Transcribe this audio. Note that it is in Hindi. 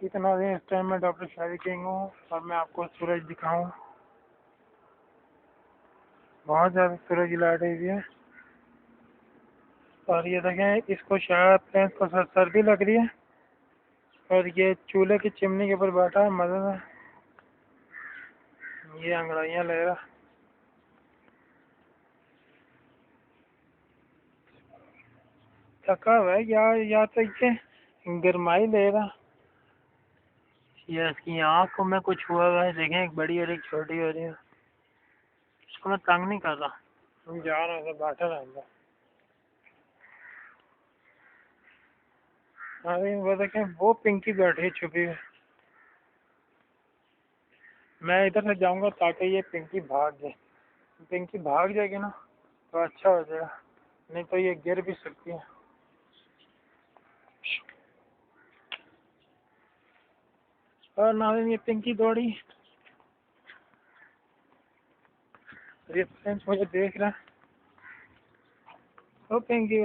इतना दिन इस टाइम में डॉक्टर शादी किंग हूँ और मैं आपको सूरज दिखाऊं। बहुत ज़्यादा सूरज की लाइट हुई है और ये देखें, इसको शायद प्लेन्स को सर्दी लग रही है और ये चूल्हे की चिमनी के ऊपर बैठा है मज़े में, ये अंगड़ाइयाँ ले रहा। थका हुआ है यार, या तो ये गरमाई ले रहा, या इसकी आँखों में कुछ हुआ हुआ है। देखें, एक बड़ी और एक छोटी हो रही है। इसको मैं तंग नहीं कर रहा, हम जा रहे हैं, बैठा रहेंगे। अरे वो देखें, वो पिंकी बैठी है छुपी हुई। मैं इधर से जाऊंगा ताकि ये पिंकी भाग जाए। पिंकी भाग जाएगी ना तो अच्छा हो जाएगा, नहीं तो ये गिर भी सकती है। और नाज़रीन, ये पिंकी दौड़ी, ये फ्रेंड्स मुझे देख रहा है। ओ पिंकी,